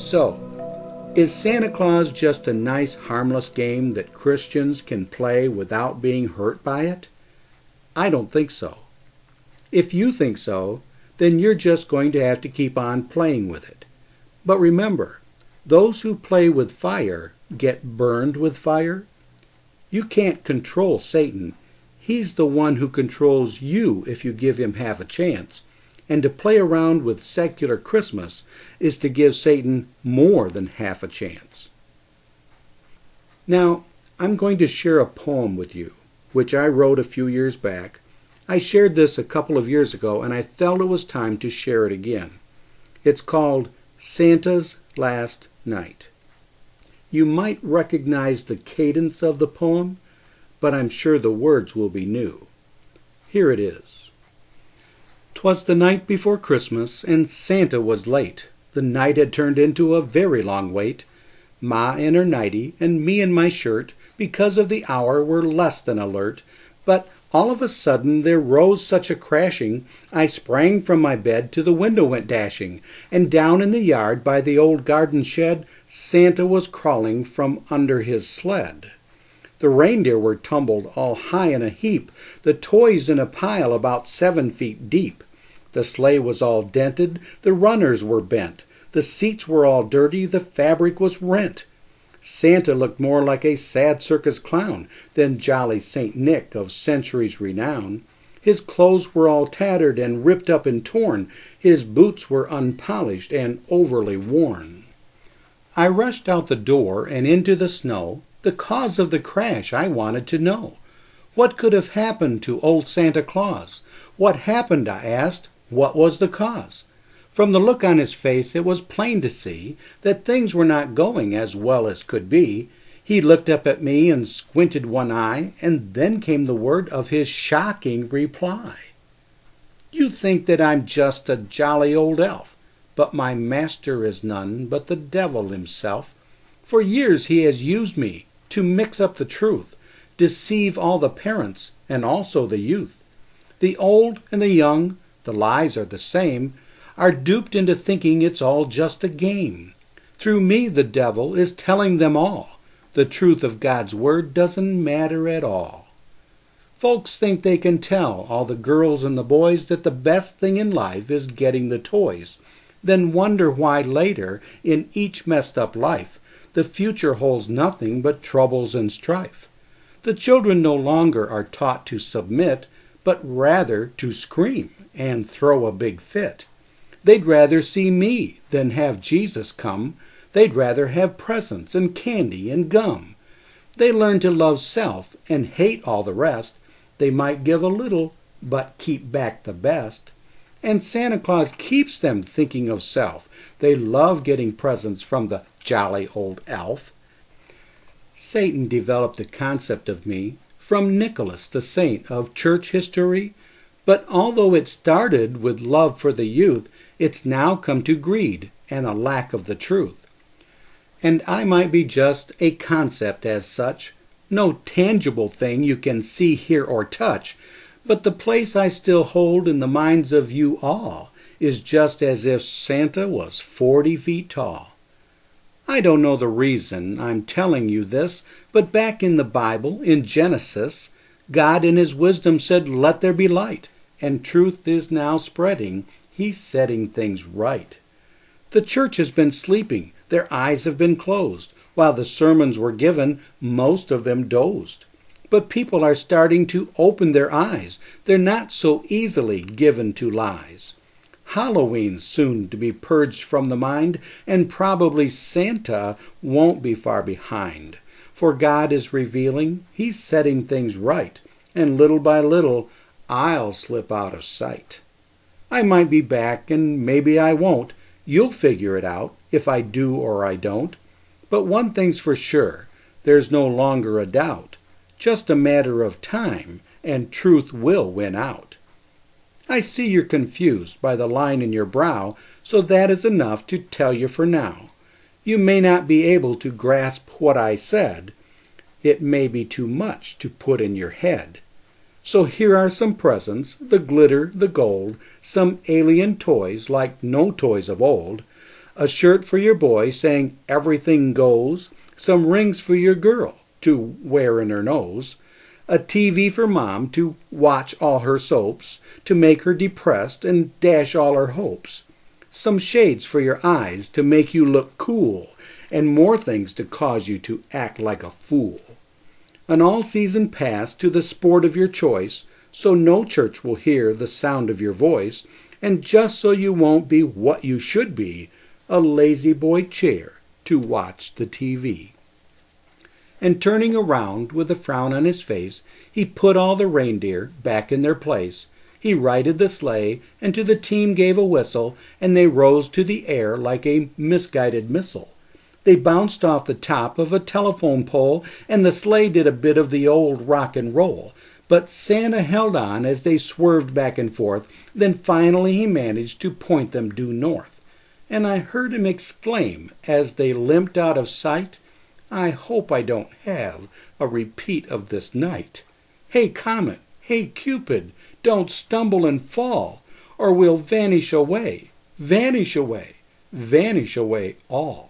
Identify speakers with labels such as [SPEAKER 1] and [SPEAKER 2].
[SPEAKER 1] So, is Santa Claus just a nice harmless game that Christians can play without being hurt by it? I don't think so. If you think so, then you're just going to have to keep on playing with it. But remember, those who play with fire get burned with fire. You can't control Satan. He's the one who controls you if you give him half a chance. And to play around with secular Christmas is to give Satan more than half a chance. Now, I'm going to share a poem with you, which I wrote a few years back. I shared this a couple of years ago, and I felt it was time to share it again. It's called Santa's Last Night. You might recognize the cadence of the poem, but I'm sure the words will be new. Here it is. 'Twas the night before Christmas, and Santa was late. The night had turned into a very long wait. Ma in her nightie, and me in my shirt, because of the hour, were less than alert. But all of a sudden there rose such a crashing, I sprang from my bed, to the window went dashing, and down in the yard by the old garden shed, Santa was crawling from under his sled. The reindeer were tumbled all high in a heap, the toys in a pile about 7 feet deep. The sleigh was all dented, the runners were bent, the seats were all dirty, the fabric was rent. Santa looked more like a sad circus clown than jolly Saint Nick of centuries' renown. His clothes were all tattered and ripped up and torn, his boots were unpolished and overly worn. I rushed out the door and into the snow. The cause of the crash I wanted to know. What could have happened to old Santa Claus? What happened, I asked. What was the cause? From the look on his face it was plain to see that things were not going as well as could be. He looked up at me and squinted one eye, and then came the word of his shocking reply. You think that I'm just a jolly old elf, but my master is none but the devil himself. For years he has used me to mix up the truth, deceive all the parents and also the youth. The old and the young, the lies are the same, are duped into thinking it's all just a game. Through me the devil is telling them all, the truth of God's word doesn't matter at all. Folks think they can tell all the girls and the boys that the best thing in life is getting the toys, then wonder why later, in each messed up life, the future holds nothing but troubles and strife. The children no longer are taught to submit, but rather to scream and throw a big fit. They'd rather see me than have Jesus come. They'd rather have presents and candy and gum. They learn to love self and hate all the rest. They might give a little, but keep back the best. And Santa Claus keeps them thinking of self. They love getting presents from the jolly old elf. Satan developed the concept of me from Nicholas, the saint of church history. But although it started with love for the youth, it's now come to greed and a lack of the truth. And I might be just a concept as such, no tangible thing you can see, hear, or touch, but the place I still hold in the minds of you all is just as if Santa was 40 feet tall. I don't know the reason I'm telling you this, but back in the Bible, in Genesis, God in his wisdom said, "Let there be light," and truth is now spreading. He's setting things right. The church has been sleeping, their eyes have been closed. While the sermons were given, most of them dozed. But people are starting to open their eyes. They're not so easily given to lies. Halloween's soon to be purged from the mind, and probably Santa won't be far behind. For God is revealing, he's setting things right, and little by little I'll slip out of sight. I might be back, and maybe I won't. You'll figure it out, if I do or I don't. But one thing's for sure, there's no longer a doubt. Just a matter of time, and truth will win out. I see you're confused by the line in your brow, so that is enough to tell you for now. You may not be able to grasp what I said. It may be too much to put in your head. So here are some presents, the glitter, the gold, some alien toys like no toys of old, a shirt for your boy saying everything goes, some rings for your girl to wear in her nose, a TV for Mom to watch all her soaps, to make her depressed and dash all her hopes, some shades for your eyes to make you look cool, and more things to cause you to act like a fool. An all-season pass to the sport of your choice, so no church will hear the sound of your voice, and just so you won't be what you should be, a lazy boy chair to watch the TV. And turning around with a frown on his face, he put all the reindeer back in their place. He righted the sleigh, and to the team gave a whistle, and they rose to the air like a misguided missile. They bounced off the top of a telephone pole, and the sleigh did a bit of the old rock and roll. But Santa held on as they swerved back and forth, then finally he managed to point them due north. And I heard him exclaim as they limped out of sight, "I hope I don't have a repeat of this night. Hey, Comet, hey, Cupid, don't stumble and fall, or we'll vanish away, vanish away, vanish away all."